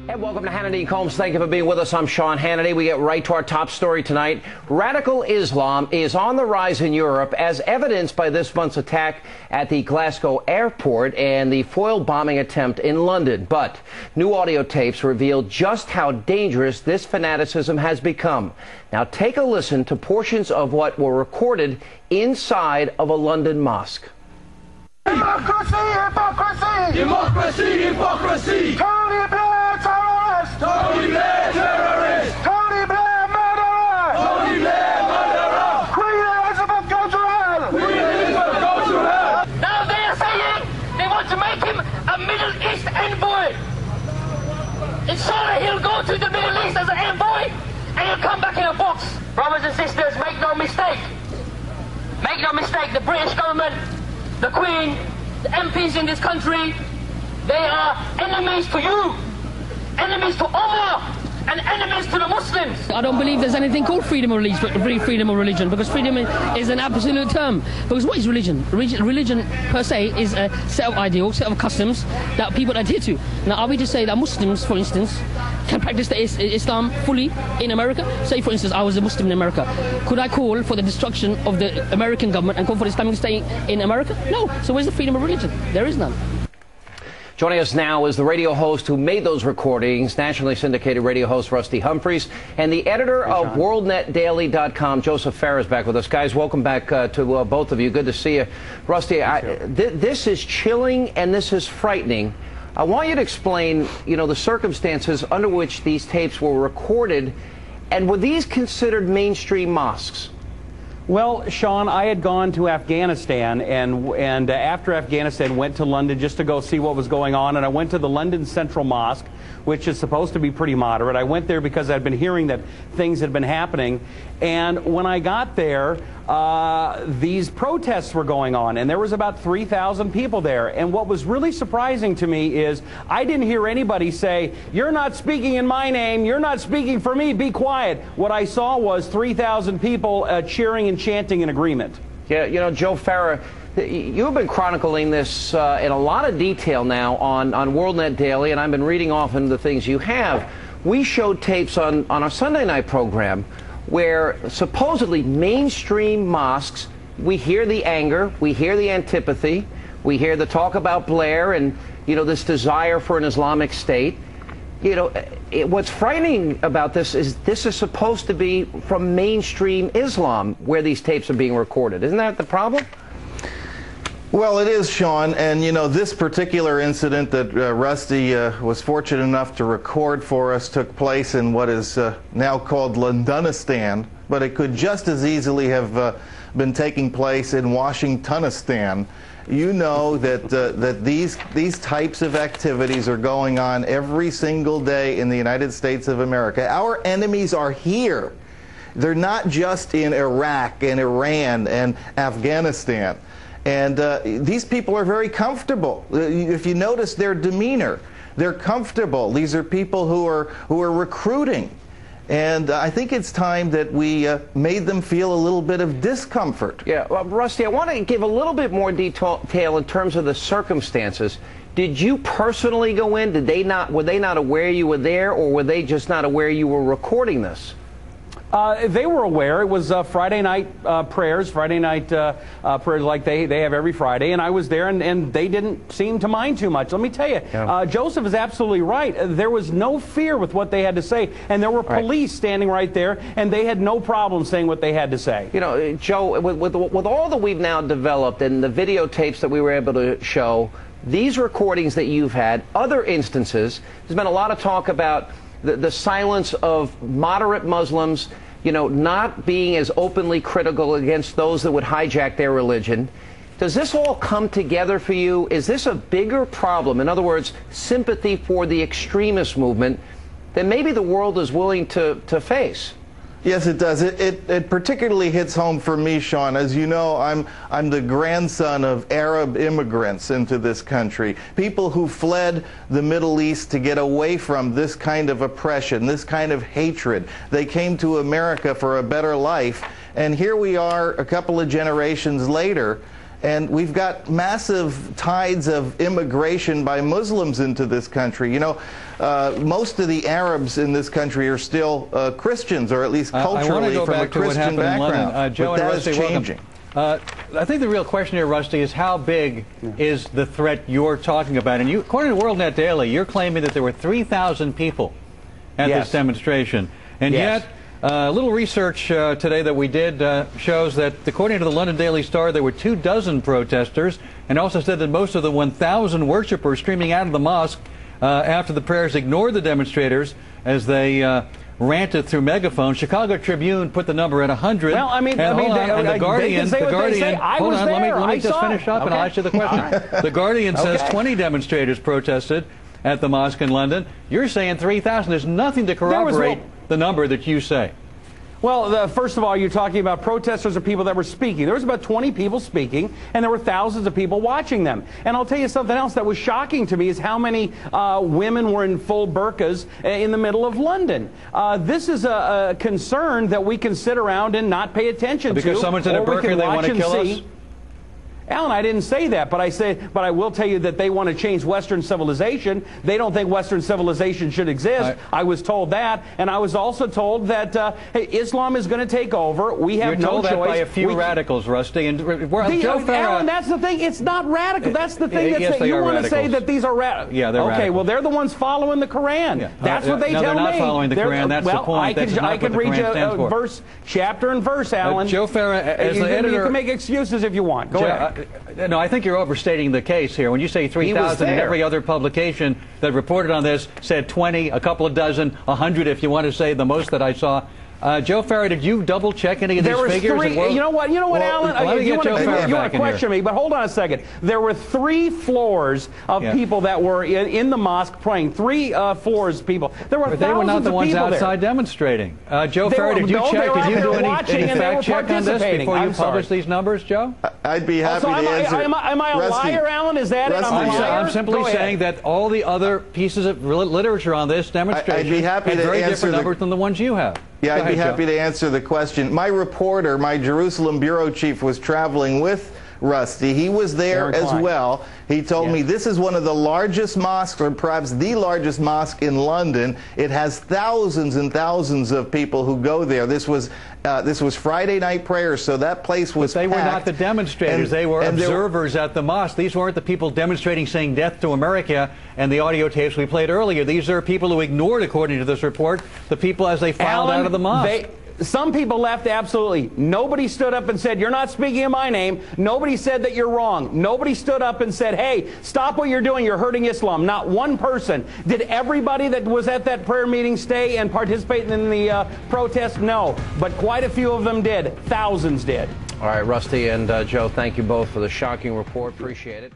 And welcome to Hannity and Colmes. Thank you for being with us. I'm Sean Hannity. We get right to our top story tonight. Radical Islam is on the rise in Europe, as evidenced by this month's attack at the Glasgow airport and the foiled bombing attempt in London. But new audio tapes reveal just how dangerous this fanaticism has become. Now take a listen to portions of what were recorded inside of a London mosque. Democracy, hypocrisy! Democracy, hypocrisy! Tony Blair, terrorist! Tony Blair, terrorist! Tony Blair, murderer! Tony Blair, murderer! Queen Elizabeth, go to hell! Queen Elizabeth, go to hell! Now they are saying they want to make him a Middle East envoy. Inshallah, he'll go to the Middle East as an envoy, and he'll come back in a box. Brothers and sisters, make no mistake. Make no mistake, the British government, the Queen, the MPs in this country, they are enemies to you, enemies to Allah, and enemies to the Muslims. I don't believe there's anything called freedom of religion, because freedom is an absolute term. Because what is religion? Religion per se is a set of ideals, set of customs that people adhere to. Now, are we to say that Muslims, for instance, can practice Islam fully in America? Say, for instance, I was a Muslim in America. Could I call for the destruction of the American government and call for Islamic State in America? No. So where's the freedom of religion? There is none. Joining us now is the radio host who made those recordings, nationally syndicated radio host Rusty Humphries, and the editor of WorldNetDaily.com, Joseph Farah, is back with us. Guys, welcome back to both of you. Good to see you. Rusty, this is chilling and this is frightening. I want you to explain, the circumstances under which these tapes were recorded, and were these considered mainstream mosques? Well, Sean, I had gone to Afghanistan, and after Afghanistan went to London just to go see what was going on, and I went to the London Central Mosque, which is supposed to be pretty moderate. I went there because I'd been hearing that things had been happening, and when I got there, these protests were going on, and there was about 3,000 people there. And what was really surprising to me is I didn't hear anybody say, "You're not speaking in my name, you're not speaking for me, be quiet." What I saw was 3,000 people cheering and chanting in agreement. Yeah, Joe Farah, you've been chronicling this in a lot of detail now on WorldNet Daily, and I've been reading often the things you have. We showed tapes on our Sunday night program where supposedly mainstream mosques, we hear the anger, we hear the antipathy, we hear the talk about Blair and, this desire for an Islamic State. What's frightening about this is supposed to be from mainstream Islam where these tapes are being recorded. Isn't that the problem? Well, it is, Sean, and this particular incident that Rusty was fortunate enough to record for us took place in what is now called Londonistan, but it could just as easily have been taking place in Washingtonistan. You know that these types of activities are going on every single day in the United States of America. Our enemies are here. They're not just in Iraq and Iran and Afghanistan. And these people are very comfortable. If you notice their demeanor, they're comfortable. These are people who are recruiting. And I think it's time that we made them feel a little bit of discomfort. Yeah, well, Rusty, I want to give a little bit more detail in terms of the circumstances. Did you personally go in? Were they not aware you were there, or were they just not aware you were recording this? They were aware. It was Friday night prayers, prayers like they have every Friday, and I was there, and they didn't seem to mind too much. Let me tell you, Joseph is absolutely right. There was no fear with what they had to say, and there were police standing right there, and they had no problem saying what they had to say. Joe, with all that we've now developed and the videotapes that we were able to show, these recordings that you've had, other instances, there's been a lot of talk about the silence of moderate Muslims, not being as openly critical against those that would hijack their religion. Does this all come together for you? Is this a bigger problem? In other words, sympathy for the extremist movement than maybe the world is willing to face? Yes, it does. It particularly hits home for me, Sean. As you know, I'm the grandson of Arab immigrants into this country, people who fled the Middle East to get away from this kind of oppression, this kind of hatred. They came to America for a better life, and here we are a couple of generations later, And we've got massive tides of immigration by Muslims into this country. You know, most of the Arabs in this country are still Christians, or at least culturally from a Christian background. Joe but and that Rusty, is changing. I think the real question here, Rusty, is how big is the threat you're talking about? And you, according to WorldNet Daily, you're claiming that there were 3,000 people at this demonstration. And yet, a little research today that we did shows that, according to the London Daily Star, there were 24 protesters, and also said that most of the 1,000 worshippers streaming out of the mosque after the prayers ignored the demonstrators as they ranted through megaphones. Chicago Tribune put the number at 100. Well, and the Guardian, hold on, let me just finish up and I'll ask you the question. The Guardian says 20 demonstrators protested at the mosque in London. You're saying 3,000. There's nothing to corroborate the number that you say. Well, first of all, you're talking about protesters or people that were speaking. There was about 20 people speaking, and there were thousands of people watching them. And I'll tell you something else that was shocking to me is how many women were in full burqas in the middle of London. This is a concern that we can sit around and not pay attention to. Because someone's in a burqa, they want to kill us? Alan, I didn't say that, but I will tell you that they want to change Western civilization. They don't think Western civilization should exist. I was told that, and I was also told that hey, Islam is going to take over. We have no choice. You're told that by a few radicals, Rusty. And Alan, that's the thing. It's not radical. That's the thing. You want to say that these are radical. Yeah, they're okay, well, they're the ones following the Quran. Yeah. That's what they tell me. They're not following the Quran. That's the point. I could read you a verse, chapter and verse, Alan. Joe Farah, as the editor, you can make excuses if you want. Go ahead. No, I think you're overstating the case here. When you say 3,000, and every other publication that reported on this said 20, a couple of dozen, 100 if you want to say the most that I saw. Joe Farah, did you double check any of these figures? You know what, Alan? You want to question me, but hold on a second. There were 3 floors of people that were in the mosque praying. 3 floors of people. There were they were not the ones outside demonstrating. Joe Farah, did you check? Did you do any fact check on this before you published these numbers, Joe? I'd be happy to answer. Am I a liar, Alan? Is that it? I'm simply saying that all the other pieces of literature on this demonstration had very different numbers than the ones you have. Yeah, I'd be happy to answer the question. My reporter, my Jerusalem bureau chief, was traveling with Rusty. He was there as well. He told me this is one of the largest mosques, or perhaps the largest mosque in London. It has thousands and thousands of people who go there. This was Friday night prayer, so that place was packed. They were not the demonstrators. They were observers at the mosque. These weren't the people demonstrating saying death to America and the audio tapes we played earlier. These are people who ignored, according to this report, the people as they filed out of the mosque. Some people left, absolutely. Nobody stood up and said, you're not speaking in my name. Nobody said that you're wrong. Nobody stood up and said, hey, stop what you're doing. You're hurting Islam. Not one person. Did everybody that was at that prayer meeting stay and participate in the protest? No. But quite a few of them did. Thousands did. All right, Rusty and Joe, thank you both for the shocking report. Appreciate it.